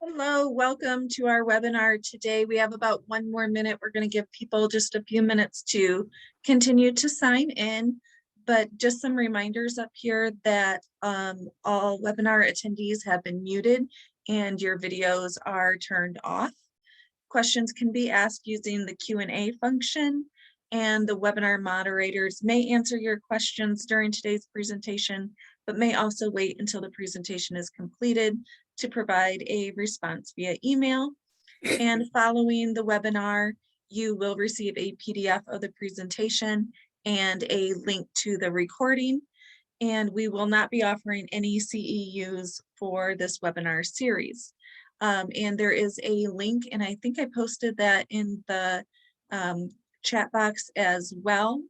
Hello, welcome to our webinar today. We have about one more minute. We're going to give people just a few minutes to continue to sign in, but just some reminders up here that all webinar attendees have been muted and your videos are turned off. Questions can be asked using the Q&A function, and the webinar moderators may answer your questions during today's presentation, but may also wait until the presentation is completed to provide a response via email. And following the webinar, you will receive a PDF of the presentation and a link to the recording. And we will not be offering any CEUs for this webinar series. And there is a link, and I think I posted that in the chat box as well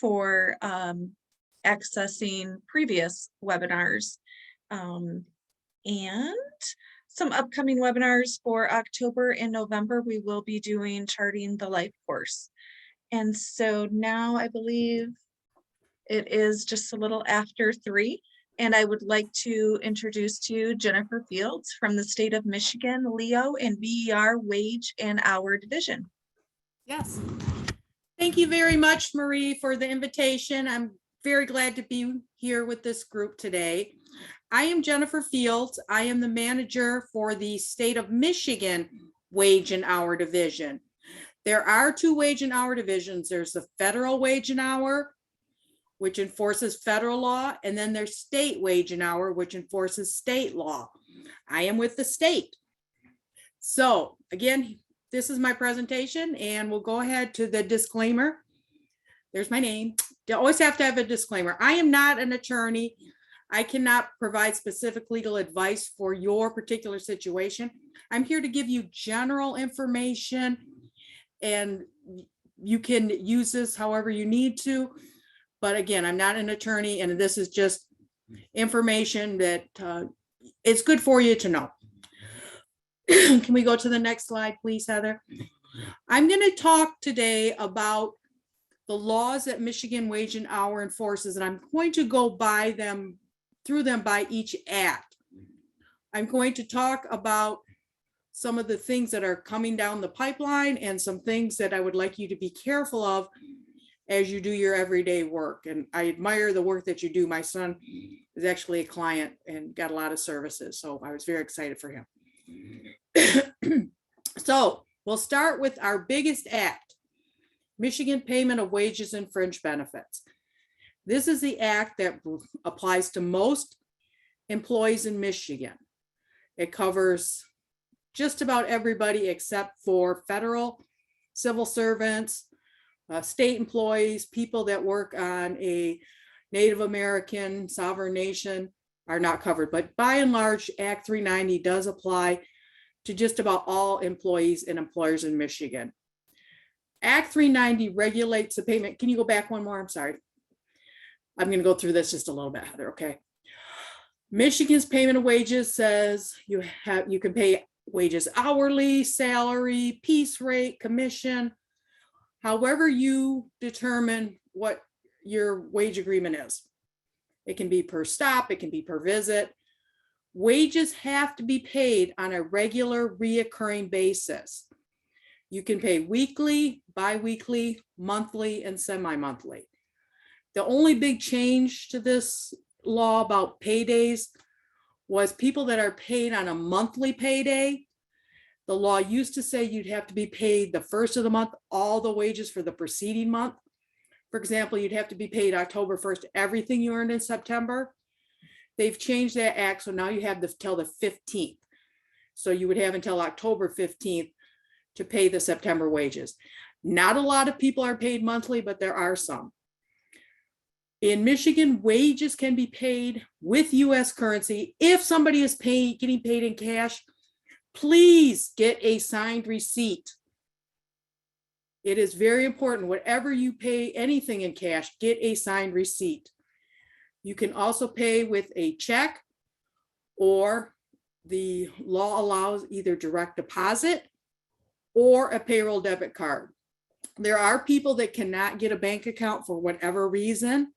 for accessing previous webinars. And some upcoming webinars for October and November, we will be doing Charting the Life course. And so now I believe it is just a little after 3. And I would like to introduce to you Jennifer Fields from the state of Michigan, LEO and BER Wage and Hour Division. Yes. Thank you very much, Marie, for the invitation. I'm very glad to be here with this group today. I am Jennifer Fields. I am the manager for the state of Michigan Wage and Hour Division. There are 2 wage and hour divisions. There's the federal wage and hour, which enforces federal law, and then there's state wage and hour, which enforces state law. I am with the state. So again, this is my presentation, and we'll go ahead to the disclaimer. There's my name. You always have to have a disclaimer. I am not an attorney. I cannot provide specific legal advice for your particular situation. I'm here to give you general information, and you can use this however you need to. But again, I'm not an attorney, and this is just information that it's good for you to know. Can we go to the next slide, please, Heather? I'm going to talk today about the laws that Michigan Wage and Hour enforces, and I'm going to go through them by each act. I'm going to talk about some of the things that are coming down the pipeline and some things that I would like you to be careful of as you do your everyday work. And I admire the work that you do. My son is actually a client and got a lot of services, so I was very excited for him. So we'll start with our biggest act, Michigan Payment of Wages and Fringe Benefits. This is the act that applies to most employees in Michigan. It covers just about everybody except for federal civil servants, state employees, people that work on a Native American sovereign nation are not covered. But by and large, Act 390 does apply to just about all employees and employers in Michigan. Act 390 regulates the payment. Can you go back one more? I'm sorry. I'm going to go through this just a little bit, Heather, okay? Michigan's payment of wages says you can pay wages hourly, salary, piece rate, commission, however you determine what your wage agreement is. It can be per stop, it can be per visit. Wages have to be paid on a regular, reoccurring basis. You can pay weekly, bi-weekly, monthly, and semi-monthly. The only big change to this law about paydays was people that are paid on a monthly payday. The law used to say you'd have to be paid the first of the month, all the wages for the preceding month. For example, you'd have to be paid October 1st, everything you earned in September. They've changed that act, so now you have till the 15th. So you would have until October 15th to pay the September wages. Not a lot of people are paid monthly, but there are some. In Michigan, wages can be paid with US currency. If somebody is getting paid in cash, please get a signed receipt. It is very important, whatever you pay anything in cash, get a signed receipt. You can also pay with a check, or the law allows either direct deposit or a payroll debit card. There are people that cannot get a bank account for whatever reason,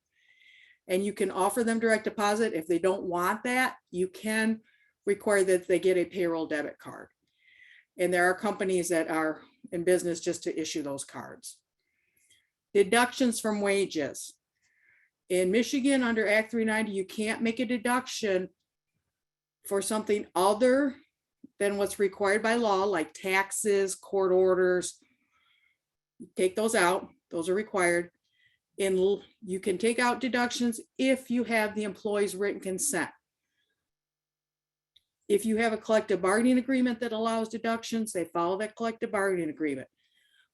and you can offer them direct deposit. If they don't want that, you can require that they get a payroll debit card. And there are companies that are in business just to issue those cards. Deductions from wages. In Michigan, under Act 390, you can't make a deduction for something other than what's required by law, like taxes, court orders. Take those out. Those are required. And you can take out deductions if you have the employee's written consent. If you have a collective bargaining agreement that allows deductions, they follow that collective bargaining agreement.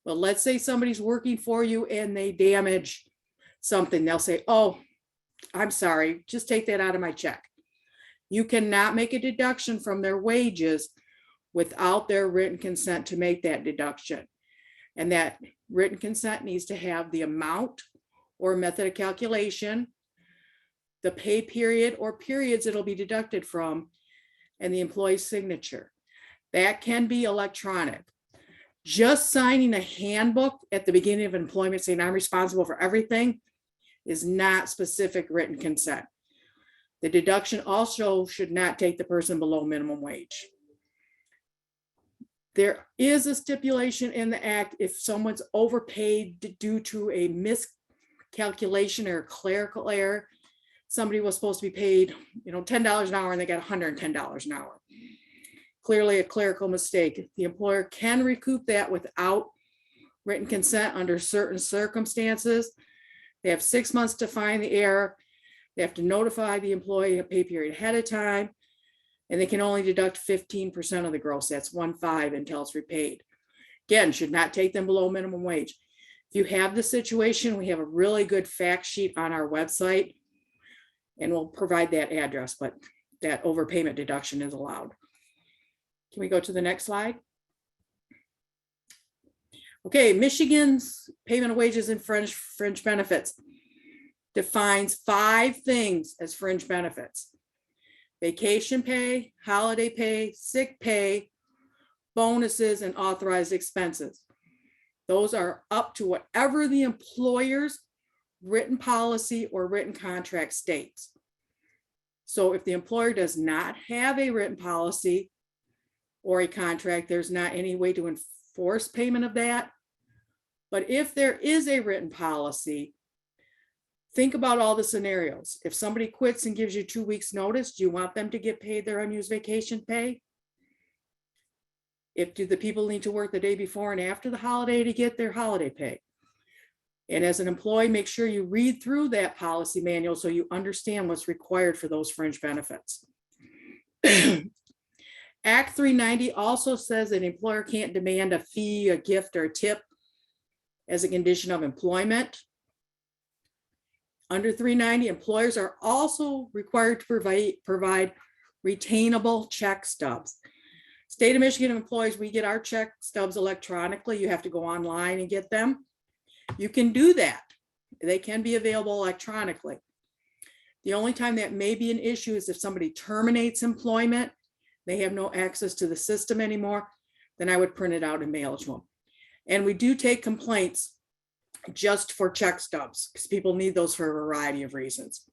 But let's say somebody's working for you and they damage something. They'll say, oh, I'm sorry, just take that out of my check. You cannot make a deduction from their wages without their written consent to make that deduction. And that written consent needs to have the amount or method of calculation, the pay period or periods it'll be deducted from, and the employee's signature. That can be electronic. Just signing a handbook at the beginning of employment saying I'm responsible for everything is not specific written consent. The deduction also should not take the person below minimum wage. There is a stipulation in the act if someone's overpaid due to a miscalculation or a clerical error. Somebody was supposed to be paid, $10 an hour and they got $110 an hour. Clearly a clerical mistake. The employer can recoup that without written consent under certain circumstances. They have 6 months to find the error. They have to notify the employee a pay period ahead of time, and they can only deduct 15% of the gross. That's 1.5 until it's repaid. Again, should not take them below minimum wage. If you have the situation, we have a really good fact sheet on our website, and we'll provide that address, but that overpayment deduction is allowed. Can we go to the next slide? Okay, Michigan's payment of wages and fringe benefits defines 5 things as fringe benefits: vacation pay, holiday pay, sick pay, bonuses, and authorized expenses. Those are up to whatever the employer's written policy or written contract states. So if the employer does not have a written policy or a contract, there's not any way to enforce payment of that. But if there is a written policy, think about all the scenarios. If somebody quits and gives you 2 weeks notice, do you want them to get paid their unused vacation pay? Do the people need to work the day before and after the holiday to get their holiday pay? And as an employee, make sure you read through that policy manual so you understand what's required for those fringe benefits. Act 390 also says that an employer can't demand a fee, a gift, or a tip as a condition of employment. Under 390, employers are also required to provide retainable check stubs. State of Michigan employees, we get our check stubs electronically. You have to go online and get them. You can do that. They can be available electronically. The only time that may be an issue is if somebody terminates employment, they have no access to the system anymore, then I would print it out and mail it to them. And we do take complaints just for check stubs because people need those for a variety of reasons.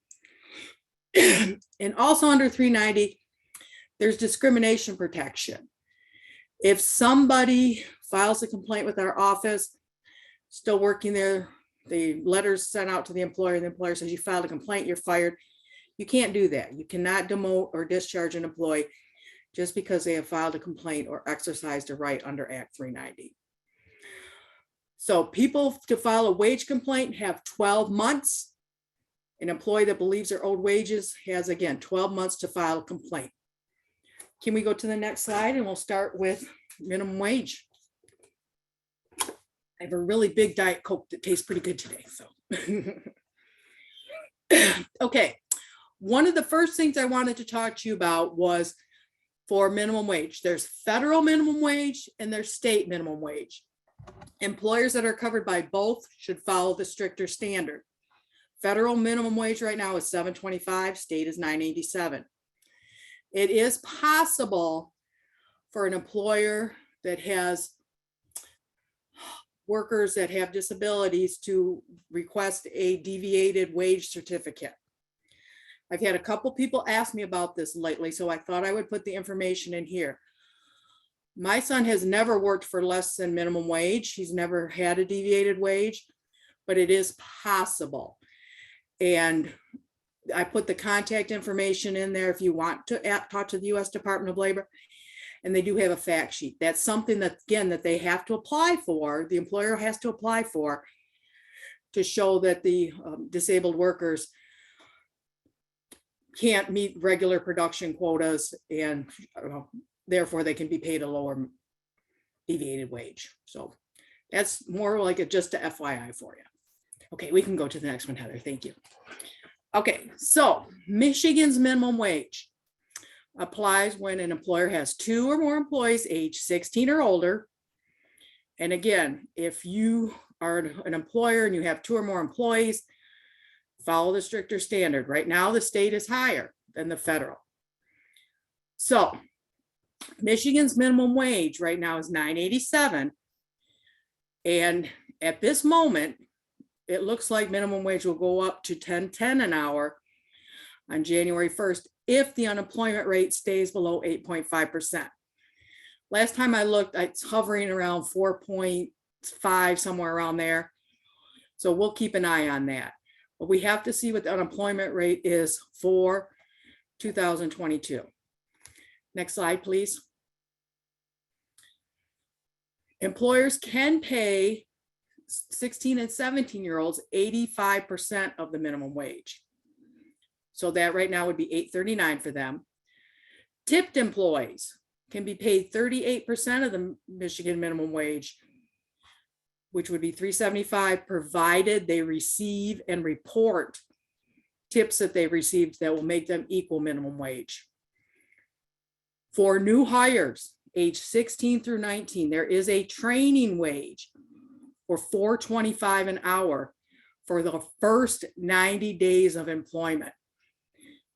And also under 390, there's discrimination protection. If somebody files a complaint with our office, still working there, the letter's sent out to the employer, and the employer says you filed a complaint, you're fired. You can't do that. You cannot demote or discharge an employee just because they have filed a complaint or exercised a right under Act 390. So people to file a wage complaint have 12 months. An employee that believes they're owed wages has, again, 12 months to file a complaint. Can we go to the next slide? And we'll start with minimum wage. I have a really big Diet Coke that tastes pretty good today. So, okay. One of the first things I wanted to talk to you about was for minimum wage. There's federal minimum wage and there's state minimum wage. Employers that are covered by both should follow the stricter standard. Federal minimum wage right now is $7.25, state is $9.87. It is possible for an employer that has workers that have disabilities to request a deviated wage certificate. I've had a couple people ask me about this lately, so I thought I would put the information in here. My son has never worked for less than minimum wage. He's never had a deviated wage, but it is possible. And I put the contact information in there if you want to talk to the U.S. Department of Labor, and they do have a fact sheet. That's something that, again, that they have to apply for, the employer has to apply for, to show that the disabled workers can't meet regular production quotas, and therefore they can be paid a lower deviated wage. So that's more like just a FYI for you. Okay, we can go to the next one, Heather. Thank you. Okay, so Michigan's minimum wage applies when an employer has 2 or more employees age 16 or older. And again, if you are an employer and you have 2 or more employees, follow the stricter standard. Right now, the state is higher than the federal. So Michigan's minimum wage right now is $9.87. And at this moment, it looks like minimum wage will go up to $10.10 an hour on January 1st if the unemployment rate stays below 8.5%. Last time I looked, it's hovering around 4.5, somewhere around there. So we'll keep an eye on that. But we have to see what the unemployment rate is for 2022. Next slide, please. Employers can pay 16 and 17-year-olds 85% of the minimum wage. So that right now would be $8.39 for them. Tipped employees can be paid 38% of the Michigan minimum wage, which would be $3.75, provided they receive and report tips that they received that will make them equal minimum wage. For new hires, age 16 through 19, there is a training wage for $4.25 an hour for the first 90 days of employment.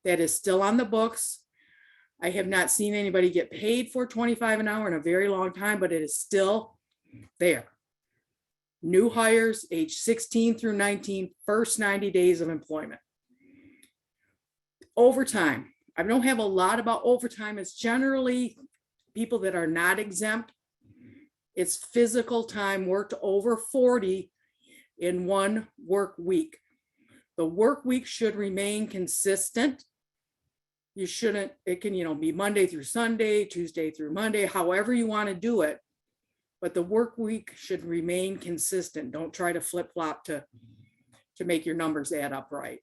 That is still on the books. I have not seen anybody get paid for $4.25 an hour in a very long time, but it is still there. New hires, age 16 through 19, first 90 days of employment. Overtime. I don't have a lot about overtime. It's generally people that are not exempt. It's physical time worked over 40 in one work week. The work week should remain consistent. You shouldn't, it can, be Monday through Sunday, Tuesday through Monday, however you want to do it. But the work week should remain consistent. Don't try to flip-flop to make your numbers add up right.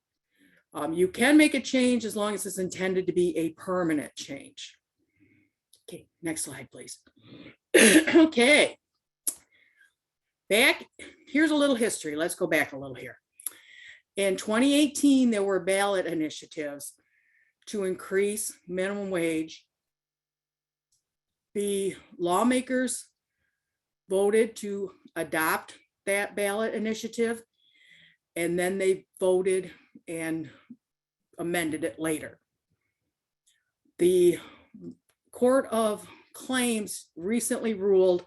You can make a change as long as it's intended to be a permanent change. Okay, next slide, please. Okay. Here's a little history. Let's go back a little here. In 2018, there were ballot initiatives to increase minimum wage. The lawmakers voted to adopt that ballot initiative, and then they voted and amended it later. The Court of Claims recently ruled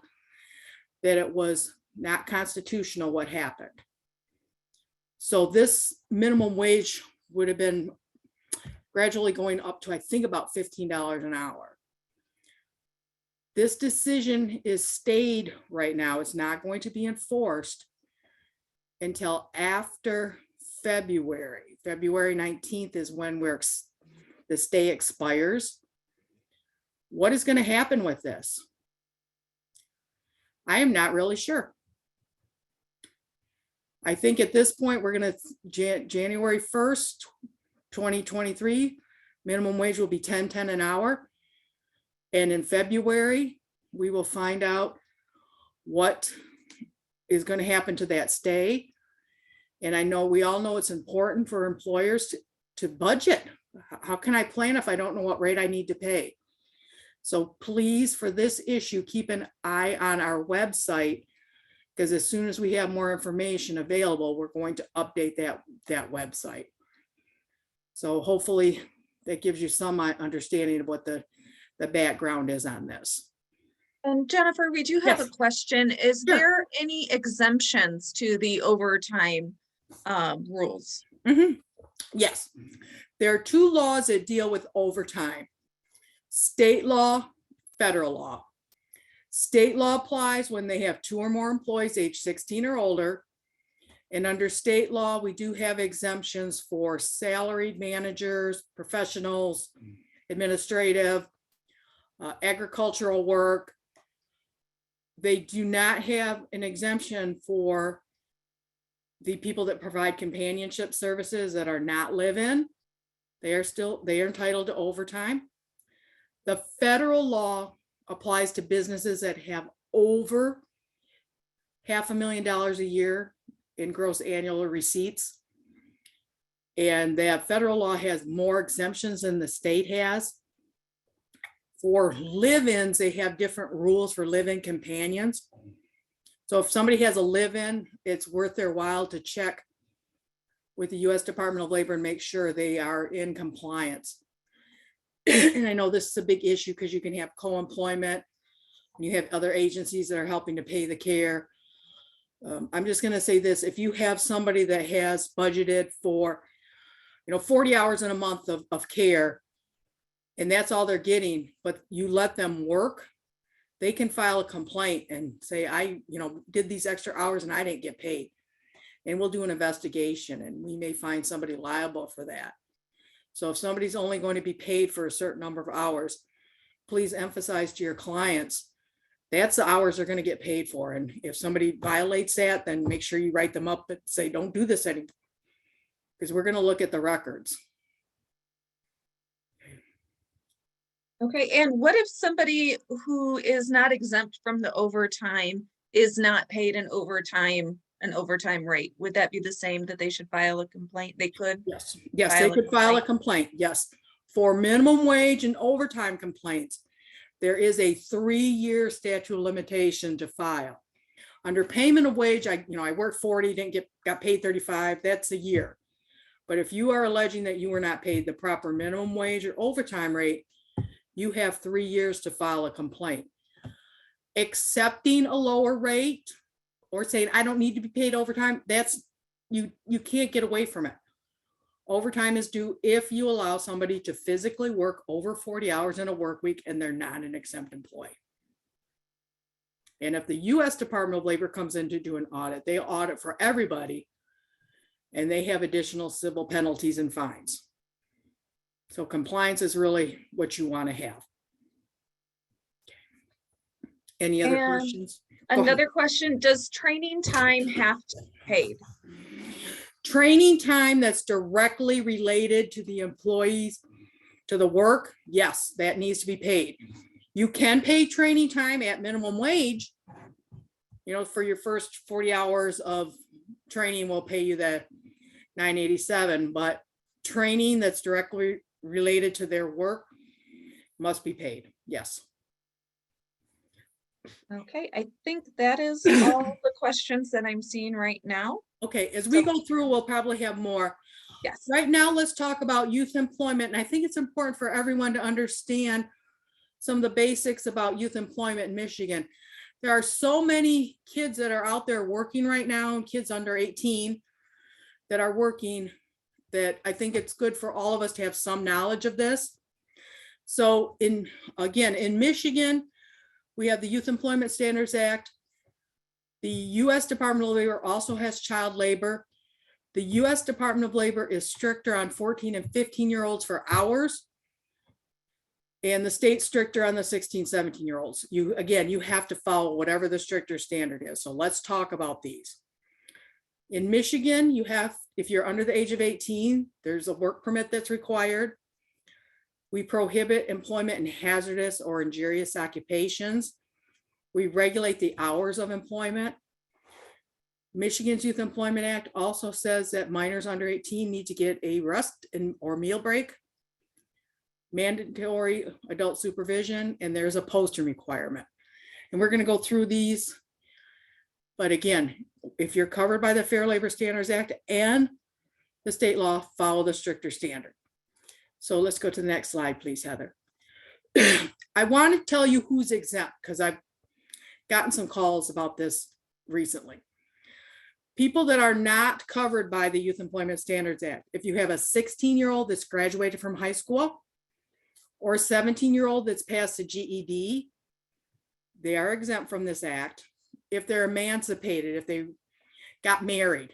that it was not constitutional what happened. So this minimum wage would have been gradually going up to, I think, about $15 an hour. This decision is stayed right now. It's not going to be enforced until after February. February 19th is when the stay expires. What is going to happen with this? I am not really sure. I think at this point, we're going to, January 1st, 2023, minimum wage will be $10.10 an hour. And in February, we will find out what is going to happen to that stay. And I know we all know it's important for employers to budget. How can I plan if I don't know what rate I need to pay? So please, for this issue, keep an eye on our website, because as soon as we have more information available, we're going to update that website. So hopefully that gives you some understanding of what the background is on this. And Jennifer, we do have Yes. a question. Is Sure. there any exemptions to the overtime rules? Mm-hmm. Yes, there are two laws that deal with overtime: state law, federal law. State law applies when they have 2 or more employees age 16 or older. And under state law, we do have exemptions for salaried managers, professionals, administrative, agricultural work. They do not have an exemption for the people that provide companionship services that are not live-in. They are entitled to overtime. The federal law applies to businesses that have over $500,000 a year in gross annual receipts. And that federal law has more exemptions than the state has. For live-ins, they have different rules for live-in companions. So if somebody has a live-in, it's worth their while to check with the U.S. Department of Labor and make sure they are in compliance. And I know this is a big issue because you can have co-employment. You have other agencies that are helping to pay the care. I'm just going to say this: if you have somebody that has budgeted for, 40 hours in a month of care, and that's all they're getting, but you let them work, they can file a complaint and say, I did these extra hours and I didn't get paid. And we'll do an investigation and we may find somebody liable for that. So if somebody's only going to be paid for a certain number of hours, please emphasize to your clients, that's the hours they're going to get paid for. And if somebody violates that, then make sure you write them up and say, don't do this anymore, because we're going to look at the records. Okay, and what if somebody who is not exempt from the overtime is not paid an overtime rate? Would that be the same, that they should file a complaint? They could? Yes, they could file a complaint. Yes. For minimum wage and overtime complaints, there is a 3-year statute of limitation to file. Under payment of wage, I worked 40, got paid 35, that's a year. But if you are alleging that you were not paid the proper minimum wage or overtime rate, you have 3 years to file a complaint. Accepting a lower rate or saying, I don't need to be paid overtime, that's, you can't get away from it. Overtime is due if you allow somebody to physically work over 40 hours in a work week and they're not an exempt employee. And if the U.S. Department of Labor comes in to do an audit, they audit for everybody and they have additional civil penalties and fines. So compliance is really what you want to have. Any other questions? Another question, does training time have to be paid? Training time that's directly related to the employees, to the work, yes, that needs to be paid. You can pay training time at minimum wage. For your first 40 hours of training, we'll pay you the $9.87, but training that's directly related to their work must be paid. Yes. Okay, I think that is all the questions that I'm seeing right now. Okay, as we go through, we'll probably have more. Yes. Right now, let's talk about youth employment. And I think it's important for everyone to understand some of the basics about youth employment in Michigan. There are so many kids that are out there working right now, kids under 18 that are working, that I think it's good for all of us to have some knowledge of this. So in Michigan, we have the Youth Employment Standards Act. The U.S. Department of Labor also has child labor. The U.S. Department of Labor is stricter on 14 and 15-year-olds for hours. And the state's stricter on the 16, 17-year-olds. You have to follow whatever the stricter standard is. So let's talk about these. In Michigan, if you're under the age of 18, there's a work permit that's required. We prohibit employment in hazardous or injurious occupations. We regulate the hours of employment. Michigan's Youth Employment Act also says that minors under 18 need to get a rest or meal break, mandatory adult supervision, and there's a posting requirement. And we're going to go through these. But again, if you're covered by the Fair Labor Standards Act and the state law, follow the stricter standard. So let's go to the next slide, please, Heather. I want to tell you who's exempt because I've gotten some calls about this recently. People that are not covered by the Youth Employment Standards Act. If you have a 16-year-old that's graduated from high school or a 17-year-old that's passed the GED, they are exempt from this act. If they're emancipated, if they got married,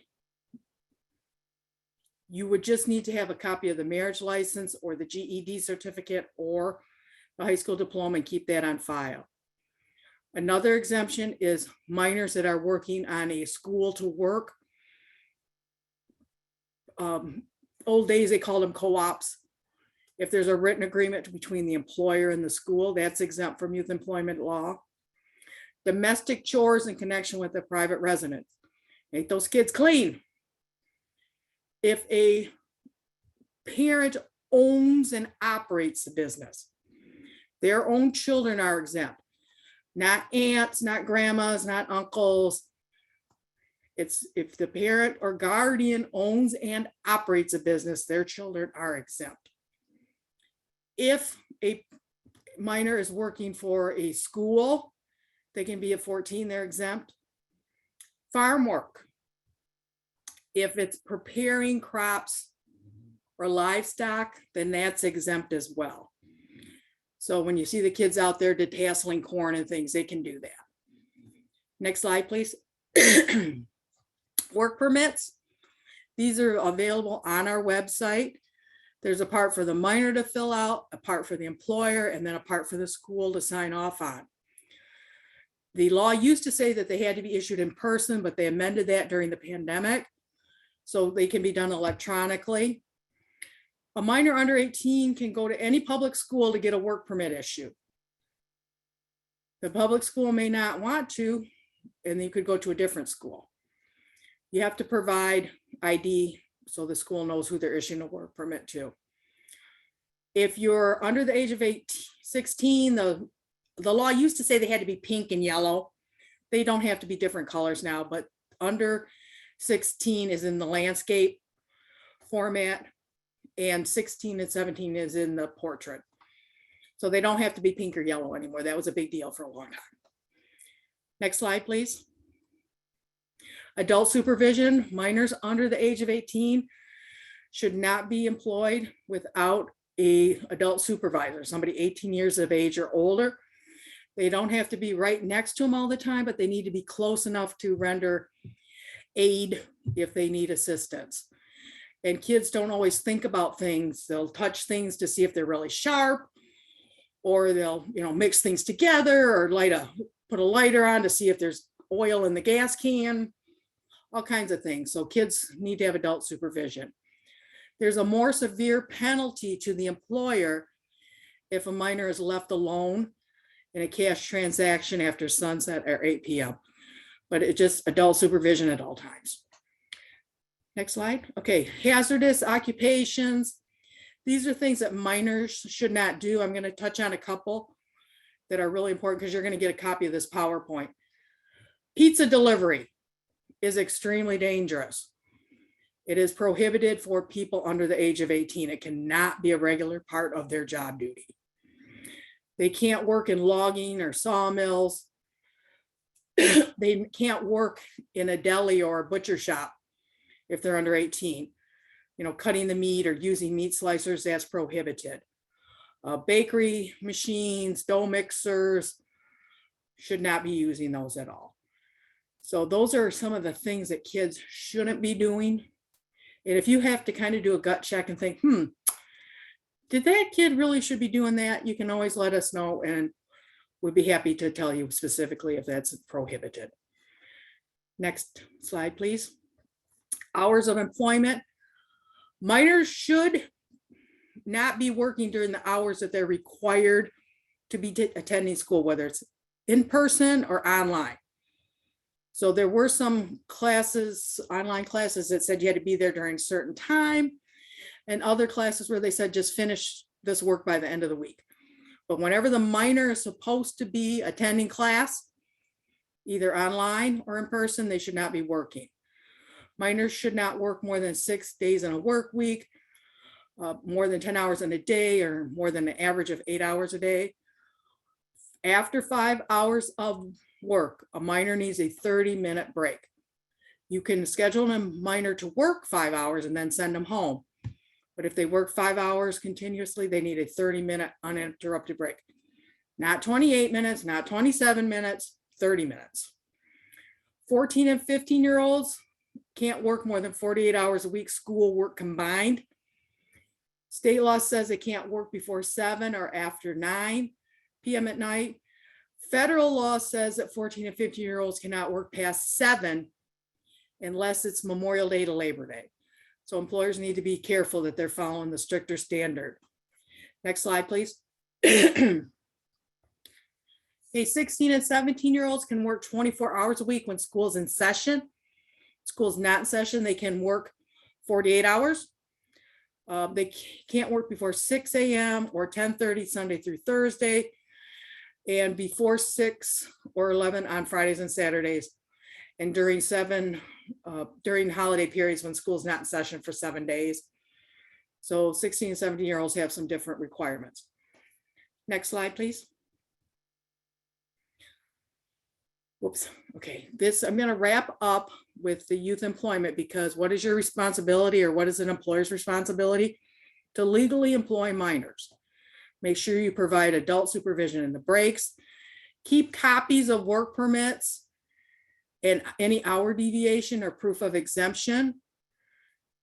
you would just need to have a copy of the marriage license or the GED certificate or the high school diploma and keep that on file. Another exemption is minors that are working on a school to work. Old days, they called them co-ops. If there's a written agreement between the employer and the school, that's exempt from youth employment law. Domestic chores in connection with a private residence. Make those kids clean. If a parent owns and operates the business, their own children are exempt. Not aunts, not grandmas, not uncles. It's if the parent or guardian owns and operates a business, their children are exempt. If a minor is working for a school, they can be at 14, they're exempt. Farm work. If it's preparing crops or livestock, then that's exempt as well. So when you see the kids out there detasseling corn and things, they can do that. Next slide, please. Work permits. These are available on our website. There's a part for the minor to fill out, a part for the employer, and then a part for the school to sign off on. The law used to say that they had to be issued in person, but they amended that during the pandemic, so they can be done electronically. A minor under 18 can go to any public school to get a work permit issued. The public school may not want to, and you could go to a different school. You have to provide ID so the school knows who they're issuing a work permit to. If you're under the age of 16, the law used to say they had to be pink and yellow. They don't have to be different colors now, but under 16 is in the landscape format, and 16 and 17 is in the portrait. So they don't have to be pink or yellow anymore. That was a big deal for a long time. Next slide, please. Adult supervision. Minors under the age of 18 should not be employed without an adult supervisor, somebody 18 years of age or older. They don't have to be right next to them all the time, but they need to be close enough to render aid if they need assistance. And kids don't always think about things. They'll touch things to see if they're really sharp, or they'll, mix things together, or put a lighter on to see if there's oil in the gas can, all kinds of things. So kids need to have adult supervision. There's a more severe penalty to the employer if a minor is left alone in a cash transaction after sunset or 8 p.m. But it's just adult supervision at all times. Next slide. Okay, hazardous occupations. These are things that minors should not do. I'm going to touch on a couple that are really important because you're going to get a copy of this PowerPoint. Pizza delivery is extremely dangerous. It is prohibited for people under the age of 18. It cannot be a regular part of their job duty. They can't work in logging or sawmills. They can't work in a deli or a butcher shop if they're under 18. Cutting the meat or using meat slicers, that's prohibited. Bakery machines, dough mixers, should not be using those at all. So those are some of the things that kids shouldn't be doing. And if you have to kind of do a gut check and think, did that kid really should be doing that? You can always let us know, and we'd be happy to tell you specifically if that's prohibited. Next slide, please. Hours of employment. Minors should not be working during the hours that they're required to be attending school, whether it's in person or online. So there were some classes, online classes, that said you had to be there during a certain time, and other classes where they said just finish this work by the end of the week. But whenever the minor is supposed to be attending class, either online or in person, they should not be working. Minors should not work more than 6 days in a work week, more than 10 hours in a day, or more than an average of 8 hours a day. After 5 hours of work, a minor needs a 30-minute break. You can schedule a minor to work 5 hours and then send them home. But if they work 5 hours continuously, they need a 30-minute uninterrupted break. Not 28 minutes, not 27 minutes, 30 minutes. 14 and 15-year-olds can't work more than 48 hours a week, school work combined. State law says they can't work before 7 or after 9 p.m. at night. Federal law says that 14 and 15-year-olds cannot work past 7 unless it's Memorial Day to Labor Day. So employers need to be careful that they're following the stricter standard. Next slide, please. Okay, 16 and 17-year-olds can work 24 hours a week when school's in session. School's not in session, they can work 48 hours. They can't work before 6 a.m. or 10:30 Sunday through Thursday, and before 6 or 11 on Fridays and Saturdays, and during holiday periods when school's not in session for 7 days. So 16 and 17-year-olds have some different requirements. Next slide, please. Whoops. Okay, I'm going to wrap up with the youth employment, because what is your responsibility, or what is an employer's responsibility? To legally employ minors. Make sure you provide adult supervision in the breaks. Keep copies of work permits and any hour deviation or proof of exemption,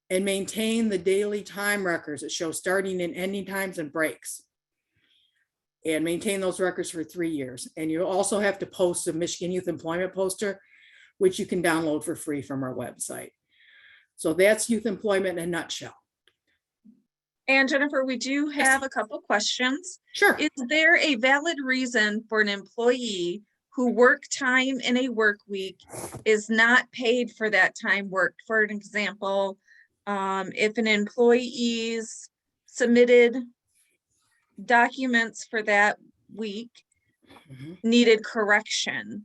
and maintain the daily time records that show starting and ending times and breaks. And maintain those records for 3 years. And you also have to post a Michigan Youth Employment poster, which you can download for free from our website. So that's youth employment in a nutshell. And Jennifer, we do have a couple questions. Sure. Is there a valid reason for an employee who work time in a work week is not paid for that time worked? For an example, if an employee's submitted documents for that week needed correction,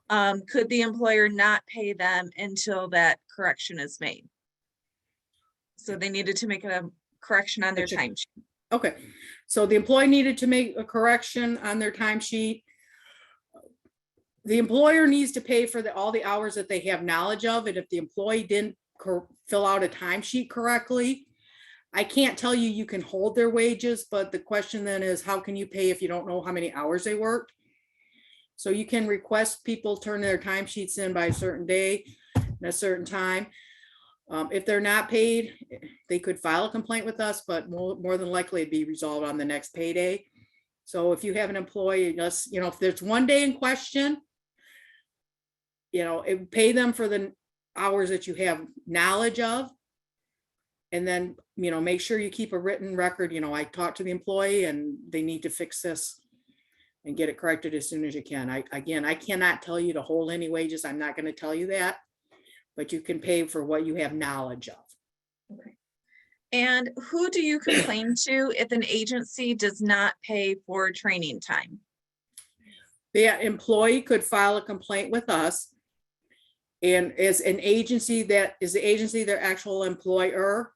could the employer not pay them until that correction is made? So they needed to make a correction on their timesheet. Okay, so the employee needed to make a correction on their timesheet. The employer needs to pay for all the hours that they have knowledge of, and if the employee didn't fill out a timesheet correctly, I can't tell you you can hold their wages, but the question then is, how can you pay if you don't know how many hours they worked? So you can request people turn their timesheets in by a certain day and a certain time. If they're not paid, they could file a complaint with us, but more than likely it'd be resolved on the next payday. So if you have an employee, just, if there's one day in question, pay them for the hours that you have knowledge of. And then, make sure you keep a written record. I talked to the employee and they need to fix this and get it corrected as soon as you can. I cannot tell you to hold any wages. I'm not going to tell you that, but you can pay for what you have knowledge of. Okay. And who do you complain to if an agency does not pay for training time? The employee could file a complaint with us. And as an agency that is the agency their actual employer,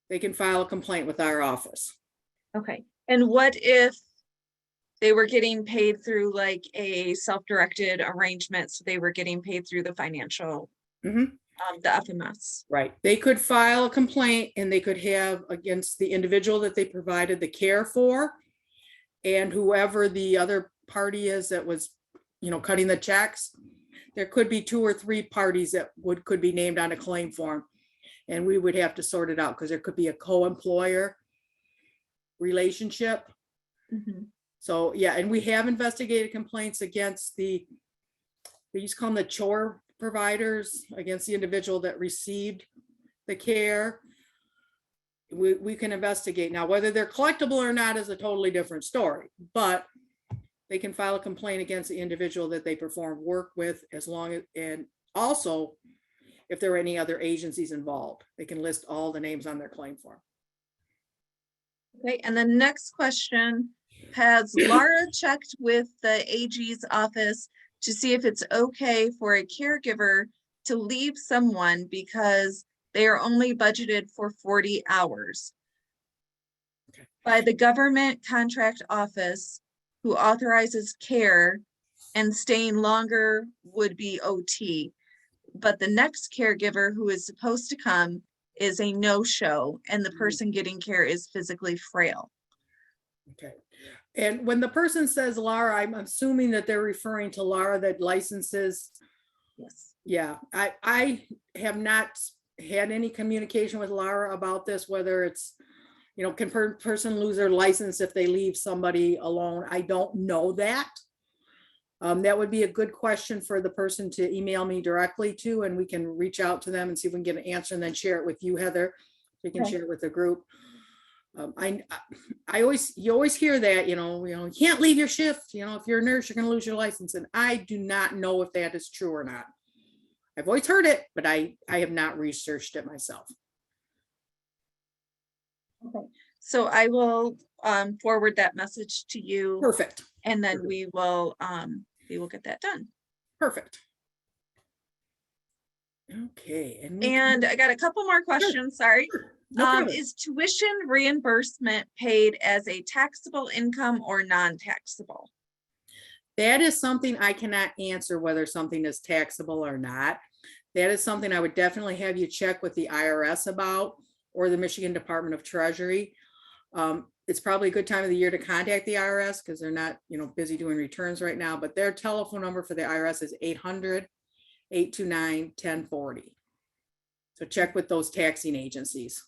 they can file a complaint with our office. Okay. And what if they were getting paid through like a self-directed arrangement? So they were getting paid through the financial, the FMS. Right. They could file a complaint and they could have against the individual that they provided the care for, and whoever the other party is that was, cutting the checks. There could be 2 or 3 parties that could be named on a claim form, and we would have to sort it out because there could be a co-employer relationship. So yeah, and we have investigated complaints against they used to call them the chore providers, against the individual that received the care. We can investigate. Now, whether they're collectible or not is a totally different story, but they can file a complaint against the individual that they perform work with, as long as, and also if there are any other agencies involved, they can list all the names on their claim form. Okay, and the next question, has Laura checked with the AG's office to see if it's okay for a caregiver to leave someone because they are only budgeted for 40 hours? Okay. By the government contract office who authorizes care, and staying longer would be OT. but the next caregiver who is supposed to come is a no-show, and the person getting care is physically frail. Okay. And when the person says Laura, I'm assuming that they're referring to Laura that licenses. Yes. Yeah, I have not had any communication with Laura about this, whether it's, can person lose their license if they leave somebody alone? I don't know that. That would be a good question for the person to email me directly to, and we can reach out to them and see if we can get an answer and then share it with you, Heather. We can Okay. share it with the group. You always hear that, you can't leave your shift. If you're a nurse, you're going to lose your license. And I do not know if that is true or not. I've always heard it, but I have not researched it myself. Okay. So I will forward that message to you. Perfect. And then Perfect. we will get that done. Perfect. Okay. And I got a couple more questions. Sorry. No problem. Is tuition reimbursement paid as a taxable income or non-taxable? That is something I cannot answer whether something is taxable or not. That is something I would definitely have you check with the IRS about, or the Michigan Department of Treasury. It's probably a good time of the year to contact the IRS because they're not, busy doing returns right now, but their telephone number for the IRS is 800-829-1040. So check with those taxing agencies.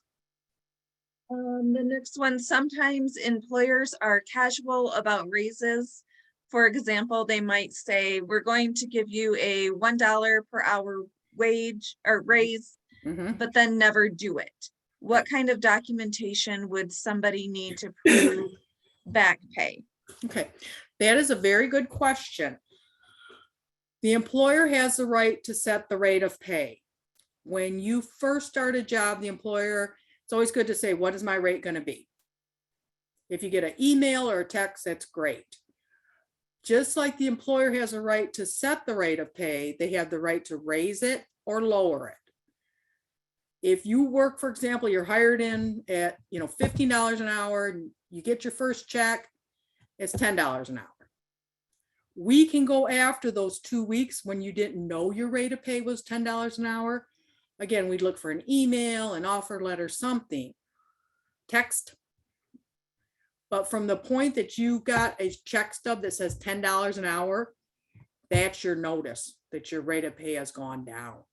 The next one, sometimes employers are casual about raises. For example, they might say, we're going to give you a $1 per hour wage or raise, but then never do it. What kind of documentation would somebody need to prove back pay? Okay, that is a very good question. The employer has the right to set the rate of pay. When you first start a job, the employer, it's always good to say, what is my rate going to be? If you get an email or a text, that's great. Just like the employer has a right to set the rate of pay, they have the right to raise it or lower it. If you work, for example, you're hired in at $15 an hour, and you get your first check, it's $10 an hour. We can go after those 2 weeks when you didn't know your rate of pay was $10 an hour. Again, we'd look for an email, an offer letter, something, text. But from the point that you got a check stub that says $10 an hour, that's your notice that your rate of pay has gone down.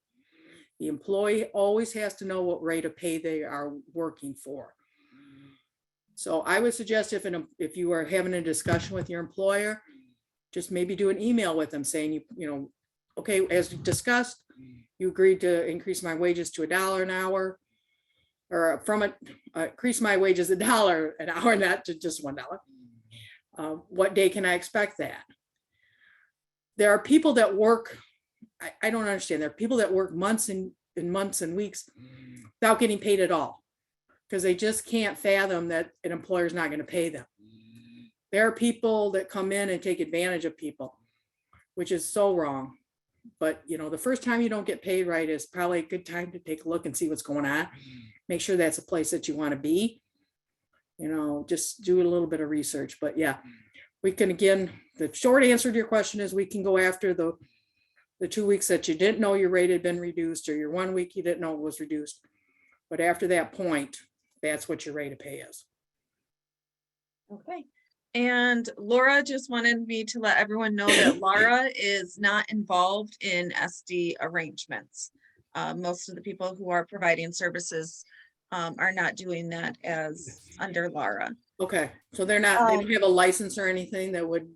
The employee always has to know what rate of pay they are working for. So I would suggest if you are having a discussion with your employer, just maybe do an email with them saying, okay, as discussed, you agreed to increase my wages to $1 an hour, or increase my wages $1 an hour, not to just $1. What day can I expect that? There are people that work, I don't understand. There are people that work months and months and weeks without getting paid at all because they just can't fathom that an employer is not going to pay them. There are people that come in and take advantage of people, which is so wrong. But the first time you don't get paid right is probably a good time to take a look and see what's going on. Make sure that's a place that you want to be. Just do a little bit of research. But yeah, we can, again, the short answer to your question is we can go after the 2 weeks that you didn't know your rate had been reduced, or your 1 week you didn't know it was reduced. But after that point, that's what your rate of pay is. Okay. And Laura just wanted me to let everyone know that Laura is not involved in SD arrangements. Most of the people who are providing services are not doing that as under Laura. Okay, so they don't have a license or anything that would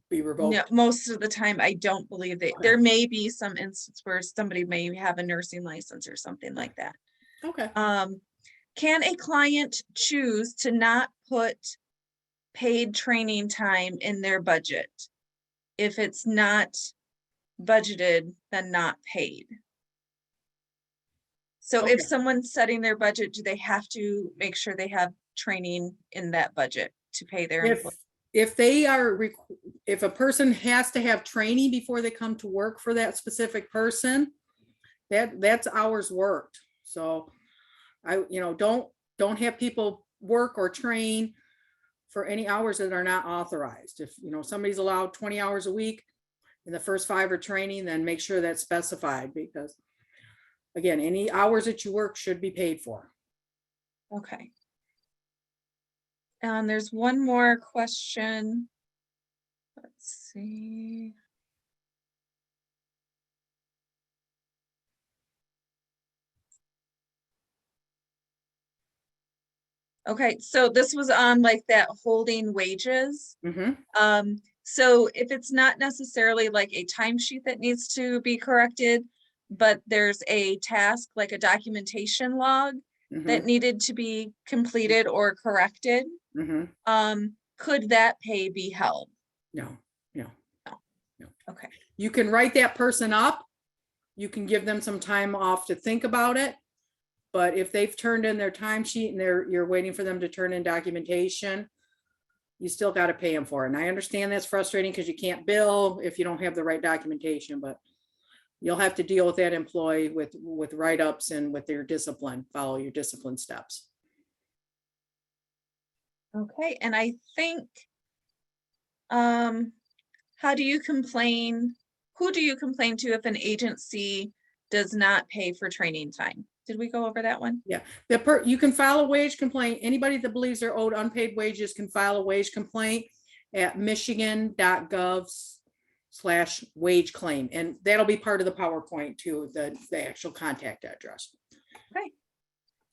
be revoked? No, most of the time, I don't believe that. There may be some instance where somebody may have a nursing license or something like that. Okay. Can a client choose to not put paid training time in their budget? If it's not budgeted, then not paid. So if someone's setting their budget, do they have to make sure they have training in that budget to pay their employees? If a person has to have training before they come to work for that specific person, that's hours worked. So don't have people work or train for any hours that are not authorized. If somebody's allowed 20 hours a week, and the first 5 are training, then make sure that's specified, because again, any hours that you work should be paid for. Okay. And there's one more question. Let's see. Okay, so this was on like that holding wages. So if it's not necessarily like a timesheet that needs to be corrected, but there's a task like a documentation log that needed to be completed or corrected, could that pay be held? No. Okay. You can write that person up. You can give them some time off to think about it. But if they've turned in their timesheet and you're waiting for them to turn in documentation, you still got to pay them for it. And I understand that's frustrating because you can't bill if you don't have the right documentation, but you'll have to deal with that employee with write-ups and with their discipline, follow your discipline steps. Okay, and I think, how do you complain? Who do you complain to if an agency does not pay for training time? Did we go over that one? Yeah, you can file a wage complaint. Anybody that believes they're owed unpaid wages can file a wage complaint at michigan.gov/wage claim. And that'll be part of the PowerPoint too, the actual contact address. Okay.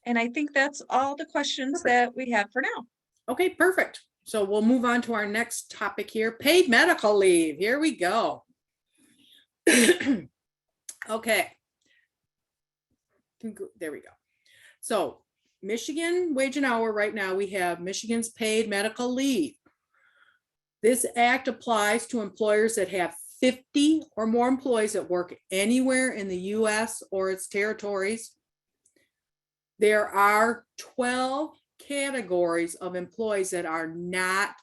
And I think that's all the questions that we have for now. Okay, perfect. So we'll move on to our next topic here, paid medical leave. Here we go. Okay. There we go. So Michigan wage and hour right now, we have Michigan's paid medical leave. This act applies to employers that have 50 or more employees that work anywhere in the US or its territories. There are 12 categories of employees that are not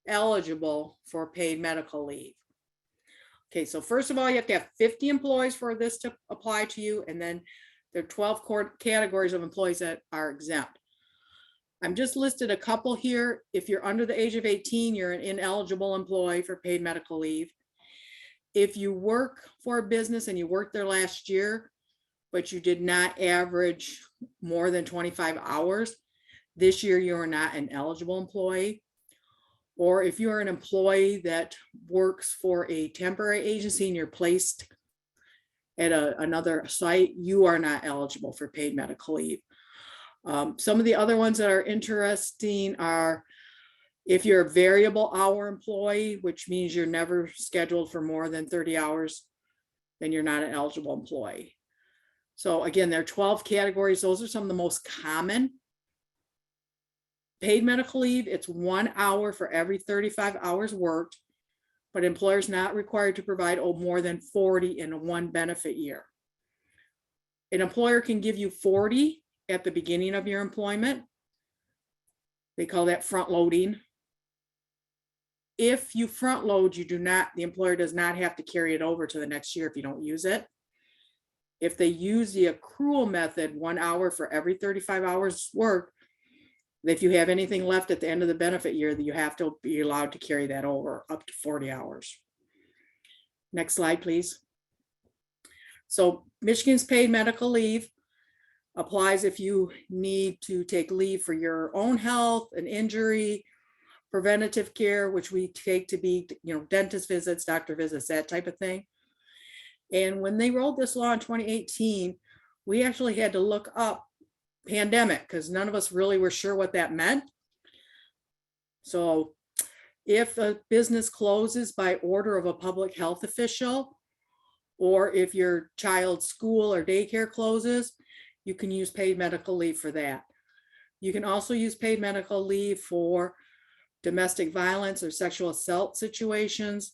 eligible for paid medical leave. Okay, so first of all, you have to have 50 employees for this to apply to you, and then there are 12 categories of employees that are exempt. I'm just listed a couple here. If you're under the age of 18, you're an ineligible employee for paid medical leave. If you work for a business and you worked there last year, but you did not average more than 25 hours, this year you are not an eligible employee. Or if you're an employee that works for a temporary agency and you're placed at another site, you are not eligible for paid medical leave. Some of the other ones that are interesting are if you're a variable hour employee, which means you're never scheduled for more than 30 hours, then you're not an eligible employee. So again, there are 12 categories. Those are some of the most common. Paid medical leave, it's 1 hour for every 35 hours worked, but employers not required to provide more than 40 in one benefit year. An employer can give you 40 at the beginning of your employment. They call that front loading. If you front load, the employer does not have to carry it over to the next year if you don't use it. If they use the accrual method, 1 hour for every 35 hours worked, if you have anything left at the end of the benefit year, that you have to be allowed to carry that over up to 40 hours. Next slide, please. So Michigan's paid medical leave applies if you need to take leave for your own health, an injury, preventative care, which we take to be, dentist visits, doctor visits, that type of thing. And when they rolled this law in 2018, we actually had to look up pandemic because none of us really were sure what that meant. So if a business closes by order of a public health official, or if your child's school or daycare closes, you can use paid medical leave for that. You can also use paid medical leave for domestic violence or sexual assault situations,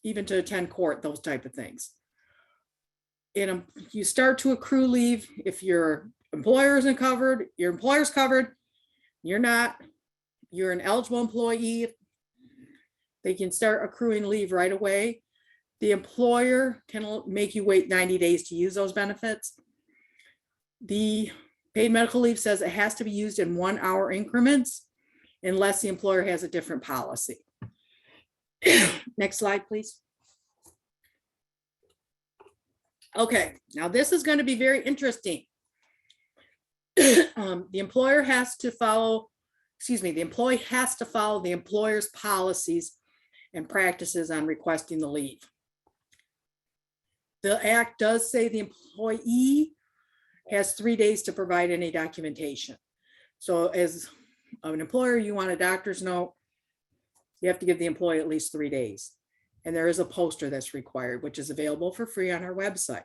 even to attend court, those type of things. You start to accrue leave if your employer isn't covered, your employer's covered, you're not, you're an eligible employee. They can start accruing leave right away. The employer can make you wait 90 days to use those benefits. The paid medical leave says it has to be used in 1 hour increments unless the employer has a different policy. Next slide, please. Okay, now this is going to be very interesting. The employer has to follow, the employee has to follow the employer's policies and practices on requesting the leave. The act does say the employee has 3 days to provide any documentation. So as an employer, you want a doctor's note, you have to give the employee at least 3 days. And there is a poster that's required, which is available for free on our website.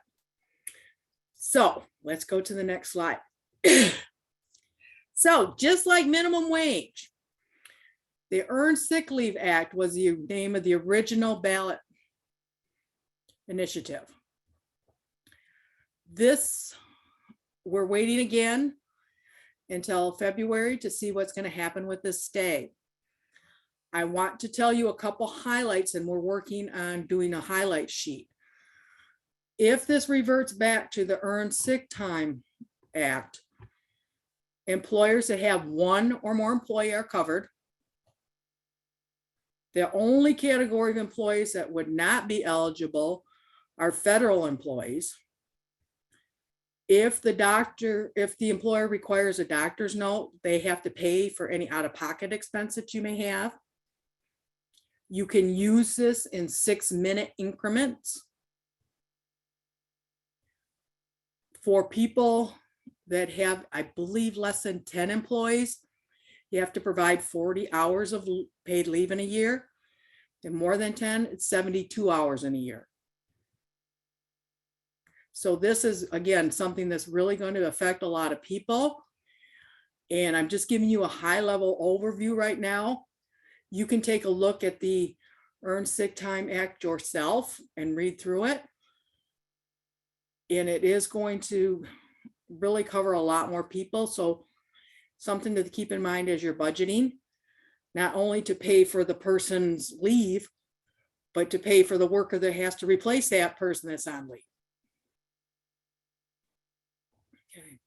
So let's go to the next slide. So just like minimum wage, the Earned Sick Leave Act was the name of the original ballot initiative. This, we're waiting again until February to see what's going to happen with this stay. I want to tell you a couple highlights, and we're working on doing a highlight sheet. If this reverts back to the Earned Sick Time Act, employers that have one or more employees are covered. The only category of employees that would not be eligible are federal employees. If the employer requires a doctor's note, they have to pay for any out-of-pocket expense that you may have. You can use this in 6-minute increments. For people that have, I believe, less than 10 employees, you have to provide 40 hours of paid leave in a year. And more than 10, it's 72 hours in a year. So this is, again, something that's really going to affect a lot of people. And I'm just giving you a high-level overview right now. You can take a look at the Earned Sick Time Act yourself and read through it. And it is going to really cover a lot more people. So something to keep in mind as you're budgeting, not only to pay for the person's leave, but to pay for the worker that has to replace that person that's on leave. Okay.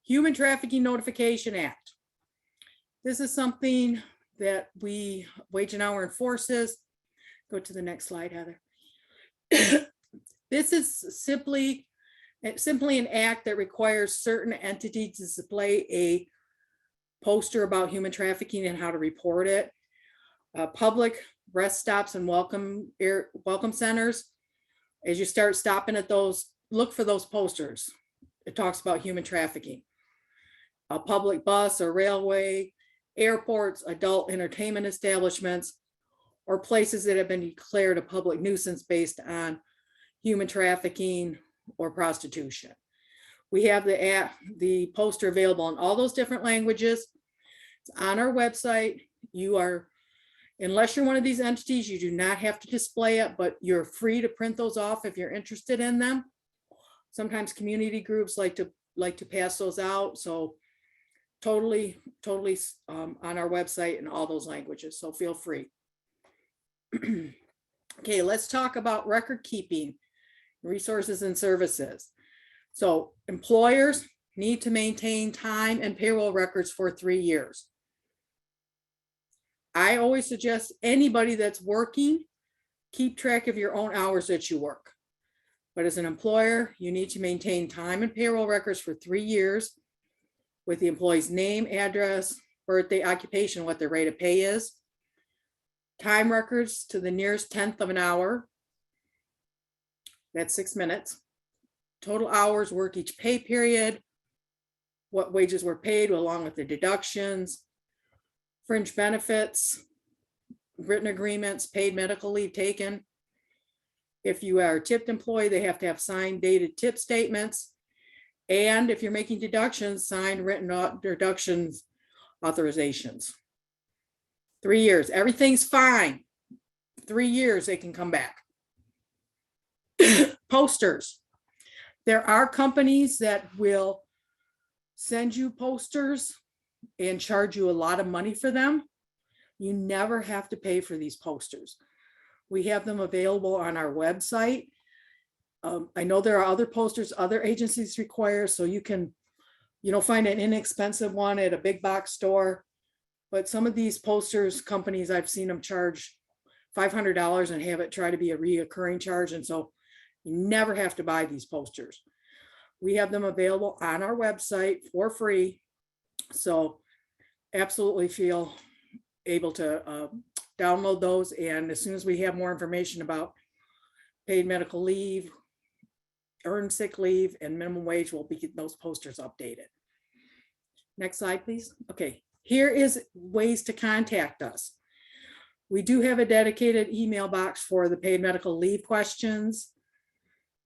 Human Trafficking Notification Act. This is something that we, Wage and Hour enforces. Go to the next slide, Heather. This is simply an act that requires certain entities to display a poster about human trafficking and how to report it. Public rest stops and welcome centers. As you start stopping at those, look for those posters. It talks about human trafficking. A public bus or railway, airports, adult entertainment establishments, or places that have been declared a public nuisance based on human trafficking or prostitution. We have the poster available in all those different languages. It's on our website. Unless you're one of these entities, you do not have to display it, but you're free to print those off if you're interested in them. Sometimes community groups like to pass those out. So totally on our website in all those languages. So feel free. Okay, let's talk about record keeping, resources and services. So employers need to maintain time and payroll records for 3 years. I always suggest anybody that's working, keep track of your own hours that you work. But as an employer, you need to maintain time and payroll records for 3 years with the employee's name, address, birthday, occupation, what their rate of pay is. Time records to the nearest 1/10 of an hour. That's 6 minutes. Total hours work each pay period. What wages were paid along with the deductions. Fringe benefits, written agreements, paid medical leave taken. If you are a tipped employee, they have to have signed dated tip statements. And if you're making deductions, signed written deductions authorizations. 3 years, everything's fine. 3 years, they can come back. Posters. There are companies that will send you posters and charge you a lot of money for them. You never have to pay for these posters. We have them available on our website. I know there are other posters other agencies require, so you can, find an inexpensive one at a big box store But some of these posters companies, I've seen them charge $500 and have it try to be a reoccurring charge. And so you never have to buy these posters. We have them available on our website for free. So absolutely feel able to download those. And as soon as we have more information about paid medical leave, earned sick leave, and minimum wage, we'll be getting those posters updated. Next slide, please. Okay, here is ways to contact us. We do have a dedicated email box for the paid medical leave questions,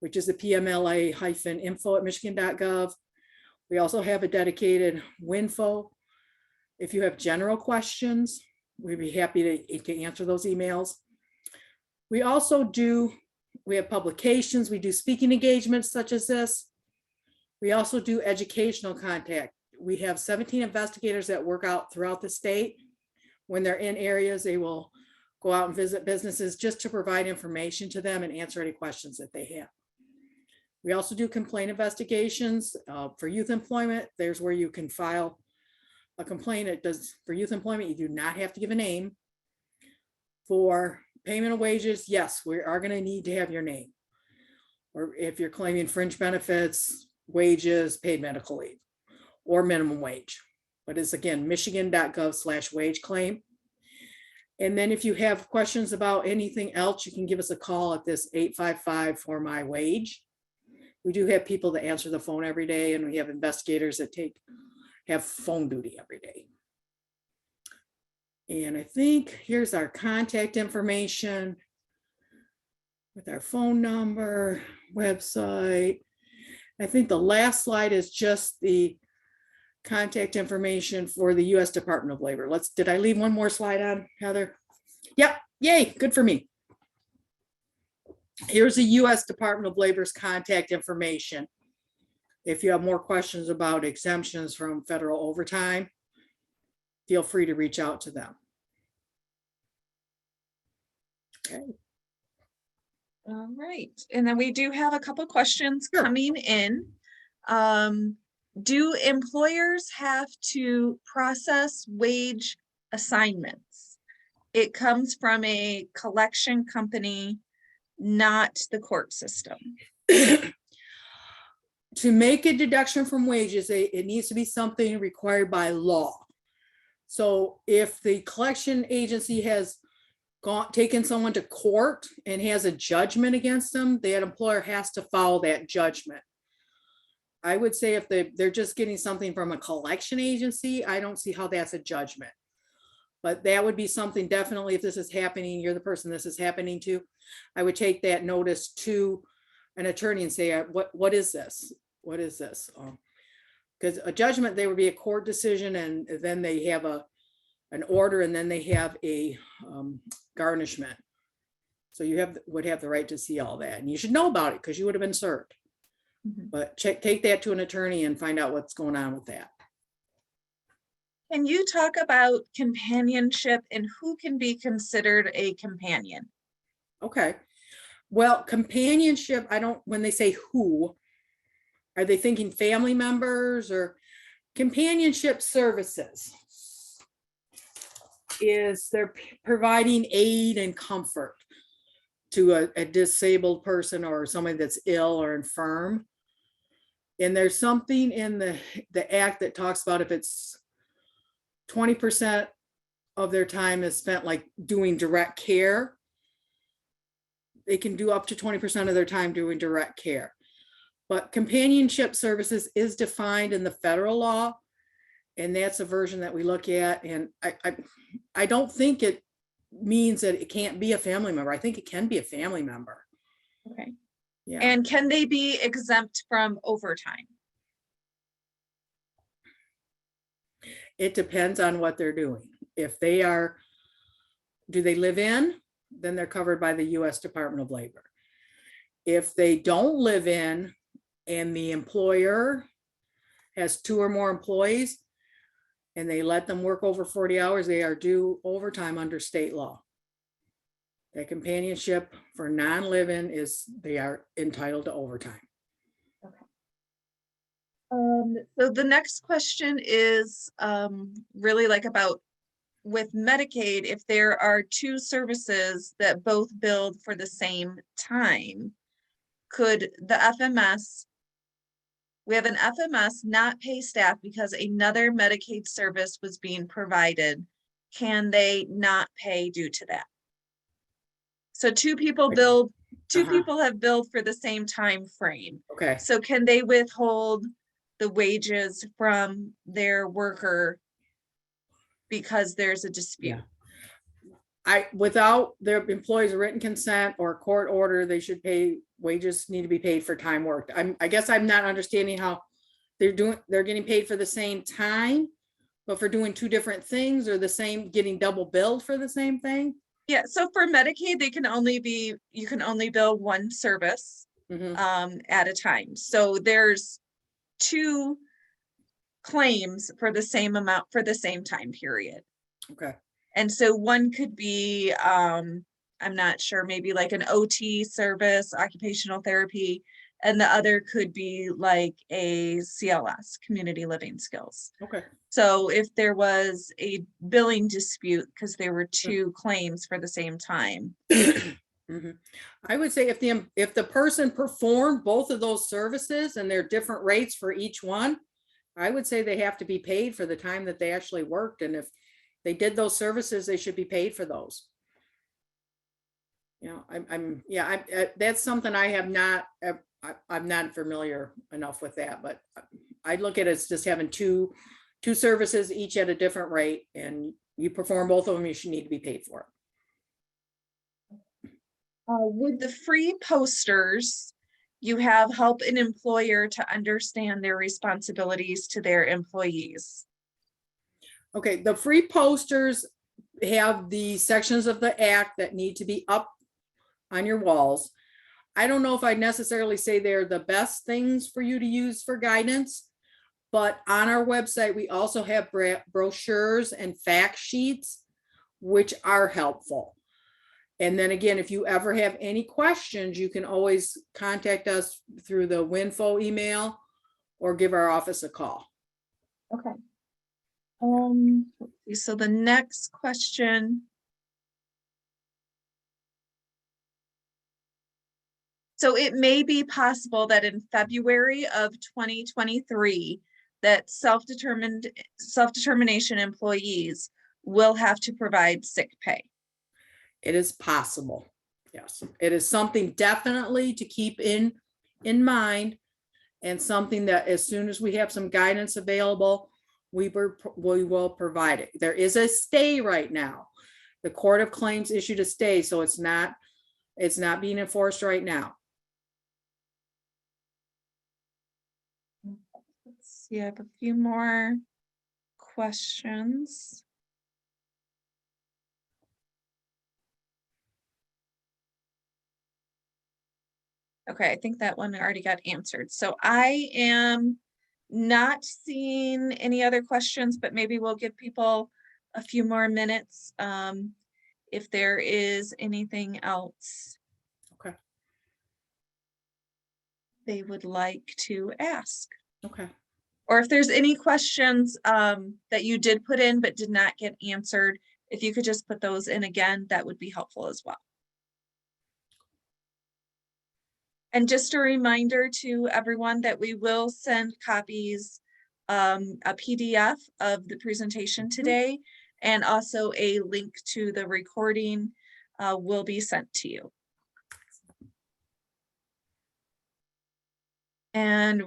which is the PMLA-info@michigan.gov. We also have a dedicated WINFO. If you have general questions, we'd be happy to answer those emails. We have publications, we do speaking engagements such as this. We also do educational contact. We have 17 investigators that work out throughout the state. When they're in areas, they will go out and visit businesses just to provide information to them and answer any questions that they have. We also do complaint investigations for youth employment. There's where you can file a complaint. For youth employment, you do not have to give a name. For payment of wages, yes, we are going to need to have your name. Or if you're claiming fringe benefits, wages, paid medical leave, or minimum wage. But it's again, michigan.gov/wage claim. And then if you have questions about anything else, you can give us a call at this 855 for my wage. We do have people that answer the phone every day, and we have investigators that have phone duty every day. And I think here's our contact information with our phone number, website. I think the last slide is just the contact information for the U.S. Department of Labor. Did I leave one more slide on, Heather? Yep, yay, good for me. Here's the U.S. Department of Labor's contact information. If you have more questions about exemptions from federal overtime, feel free to reach out to them. Okay. All right, and then we do have a couple questions coming in. Do employers have to process wage assignments? It comes from a collection company, not the court system. To make a deduction from wages, it needs to be something required by law. So if the collection agency has taken someone to court and has a judgment against them, that employer has to follow that judgment. I would say if they're just getting something from a collection agency, I don't see how that's a judgment. But that would be something definitely, if this is happening, you're the person this is happening to, I would take that notice to an attorney and say, what is this? What is this? Because a judgment, there would be a court decision, and then they have an order, and then they have a garnishment. So you would have the right to see all that, and you should know about it because you would have been served. Mm-hmm. But take that to an attorney and find out what's going on with that. Can you talk about companionship and who can be considered a companion? Okay. Well, companionship, when they say who, are they thinking family members or companionship services? Is they're providing aid and comfort to a disabled person or somebody that's ill or infirm. And there's something in the act that talks about if it's 20% of their time is spent like doing direct care, they can do up to 20% of their time doing direct care. But companionship services is defined in the federal law, and that's a version that we look at. And I don't think it means that it can't be a family member. I think it can be a family member. Okay. Yeah. And can they be exempt from overtime? It depends on what they're doing. If they do they live in? Then they're covered by the U.S. Department of Labor. If they don't live in and the employer has 2 or more employees and they let them work over 40 hours, they are due overtime under state law. That companionship for non-living they are entitled to overtime. Okay. So the next question is really like about with Medicaid, if there are two services that both billed for the same time, could the FMS, we have an FMS not pay staff because another Medicaid service was being provided? Can they not pay due to that? So two people billed, two people have billed for the same time frame. Okay. So can they withhold the wages from their worker because there's a dispute? Without their employees' written consent or court order, they should pay, wages need to be paid for time worked. I guess I'm not understanding how they're getting paid for the same time, but for doing two different things, or the same, getting double billed for the same thing? Yeah, so for Medicaid, you can only bill one service at a time. So there's two claims for the same amount for the same time period. Okay. And so one could be, I'm not sure, maybe like an OT service, occupational therapy, and the other could be like a CLS, community living skills. Okay. So if there was a billing dispute because there were two claims for the same time. I would say if the person performed both of those services and they're different rates for each one, I would say they have to be paid for the time that they actually worked. And if they did those services, they should be paid for those. You know, that's something I have not, I'm not familiar enough with that, but I look at it as just having two services, each at a different rate, and you perform both of them, you should need to be paid for it. With the free posters, you have help an employer to understand their responsibilities to their employees. Okay, the free posters have the sections of the act that need to be up on your walls. I don't know if I'd necessarily say they're the best things for you to use for guidance, but on our website, we also have brochures and fact sheets, which are helpful. And then again, if you ever have any questions, you can always contact us through the WINFO email or give our office a call. Okay. So the next question. So it may be possible that in February of 2023, that self-determination employees will have to provide sick pay. It is possible. Yes, it is something definitely to keep in mind, and something that as soon as we have some guidance available, we will provide it. There is a stay right now. The Court of Claims issued a stay, so it's not being enforced right now. Let's see, I have a few more questions. Okay, I think that one already got answered. So I am not seeing any other questions, but maybe we'll give people a few more minutes if there is anything else. Okay. They would like to ask. Okay. Or if there's any questions that you did put in but did not get answered, if you could just put those in again, that would be helpful as well. And just a reminder to everyone that we will send copies, a PDF of the presentation today, and also a link to the recording will be sent to you. And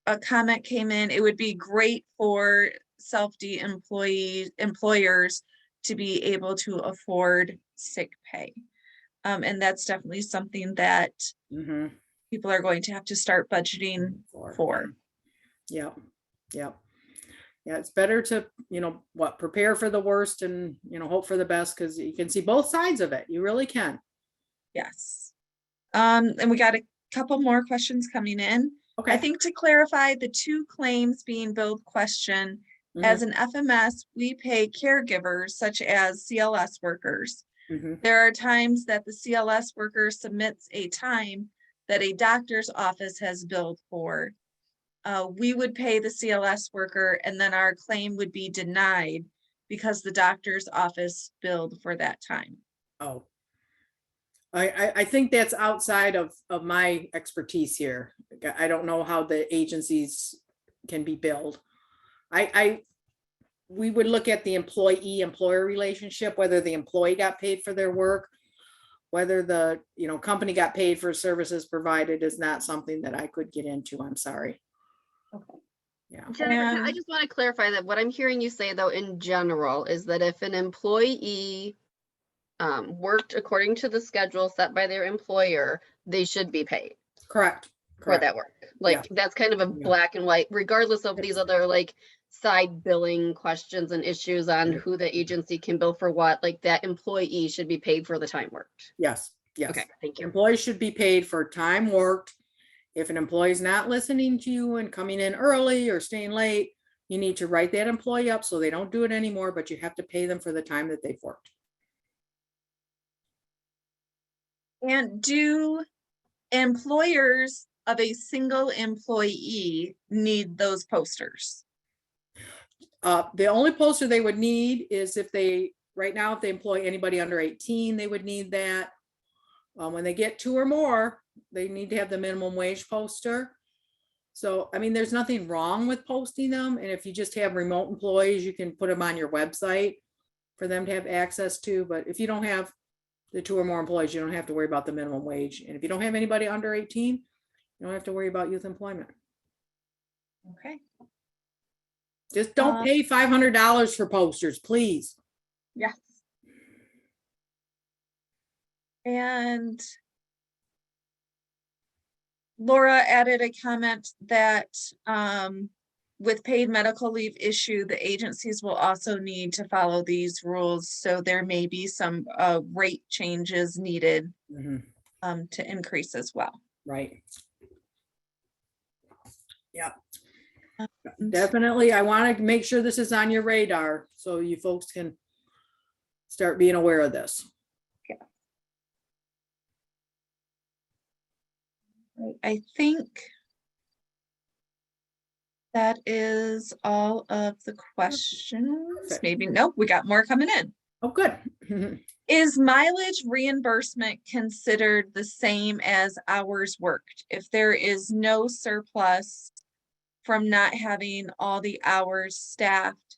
a comment came in, it would be great for self-D employers to be able to afford sick pay. And that's definitely something that people are going to have to start budgeting for. Yeah. Yeah. Yeah. It's better to, prepare for the worst and, hope for the best, because you can see both sides of it. You really can. Yes. And we got a couple more questions coming in. Okay. I think to clarify the two claims being billed question, as an FMS, we pay caregivers such as CLS workers. There are times that the CLS worker submits a time that a doctor's office has billed for. We would pay the CLS worker, and then our claim would be denied because the doctor's office billed for that time. Oh. I think that's outside of my expertise here. I don't know how the agencies can be billed. We would look at the employee-employer relationship, whether the employee got paid for their work, whether the, company got paid for services provided is not something that I could get into. I'm sorry. Okay. Yeah. Jennifer, I just want to clarify that what I'm hearing you say, though, in general, is that if an employee worked according to the schedule set by their employer, they should be paid Correct. for that work. Like, that's kind of a black and white, regardless of these other like side billing questions and issues on who the agency can bill for what, like that employee should be paid for the time worked. Yes. Yes. Okay, thank you. Employees should be paid for time worked. If an employee is not listening to you and coming in early or staying late, you need to write that employee up so they don't do it anymore, but you have to pay them for the time that they've worked. And do employers of a single employee need those posters? The only poster they would need is if they employ anybody under 18, they would need that. When they get 2 or more, they need to have the minimum wage poster. So, I mean, there's nothing wrong with posting them. And if you just have remote employees, you can put them on your website for them to have access to. But if you don't have the 2 or more employees, you don't have to worry about the minimum wage. And if you don't have anybody under 18, you don't have to worry about youth employment. Okay. Just don't pay $500 for posters, please. Yes. And Laura added a comment that with paid medical leave issue, the agencies will also need to follow these rules. So there may be some rate changes needed to increase as well. Right. Yeah. Definitely. I want to make sure this is on your radar so you folks can start being aware of this. Yeah. I think that is all of the questions. Perfect. Maybe, nope, we got more coming in. Oh, good. Is mileage reimbursement considered the same as hours worked if there is no surplus from not having all the hours staffed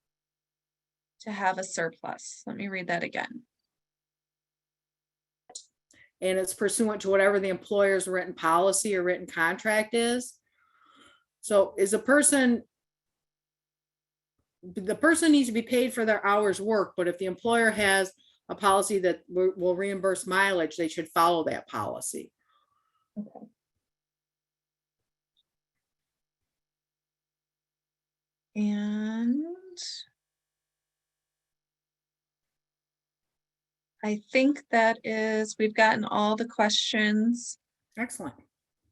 to have a surplus? Let me read that again. And it's pursuant to whatever the employer's written policy or written contract is. So the person needs to be paid for their hours work, but if the employer has a policy that will reimburse mileage, they should follow that policy. Okay. And I think that is, we've gotten all the questions Excellent.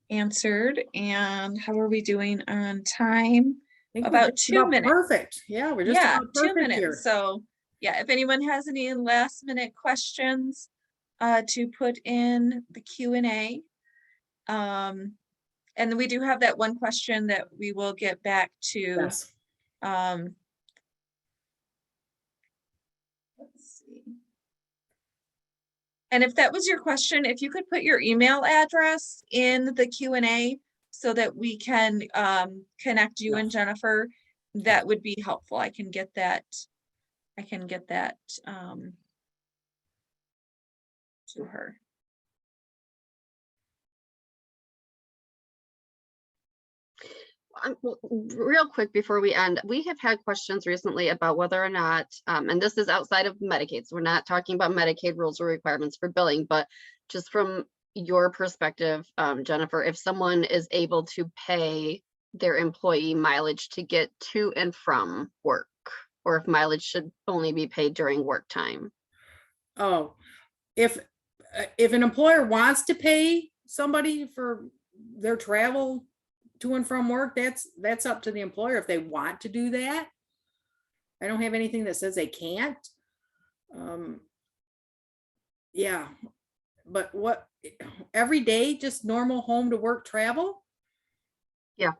answered. And how are we doing on time? I think About we're just 2 minutes. Perfect. Yeah, we're just about 2 perfect minutes. here. So yeah, if anyone has any last minute questions to put in the Q&A. And we do have that one question that we will get back to. Yes. Let's see. And if that was your question, if you could put your email address in the Q&A so that we can connect you and Jennifer, that would be helpful. I can get that to her. Real quick before we end, we have had questions recently about whether or not, and this is outside of Medicaid, so we're not talking about Medicaid rules or requirements for billing, but just from your perspective, Jennifer, if someone is able to pay their employee mileage to get to and from work, or if mileage should only be paid during work time. Oh, if an employer wants to pay somebody for their travel to and from work, that's up to the employer if they want to do that. I don't have anything that says they can't. Yeah, but what, every day, just normal home to work travel? Yeah.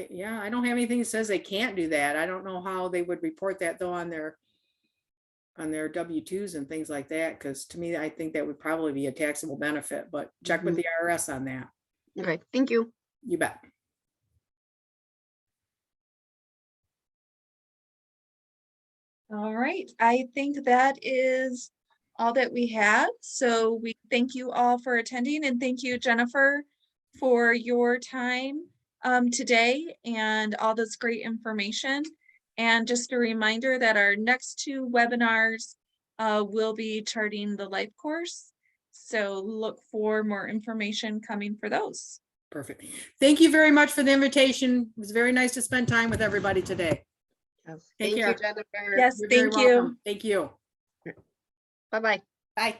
Yeah, I don't have anything that says they can't do that. I don't know how they would report that though on their W-2s and things like that, because to me, I think that would probably be a taxable benefit, but check with the IRS on that. Okay, thank you. You bet. All right, I think that is all that we have. So we thank you all for attending, and thank you, Jennifer, for your time today and all this great information. And just a reminder that our next 2 webinars will be charting the life course. So look for more information coming for those. Perfect. Thank you very much for the invitation. It was very nice to spend time with everybody today. Yes, Take thank care. you, Jennifer. Yes, You're very thank you. welcome. Thank you. Bye-bye. Bye.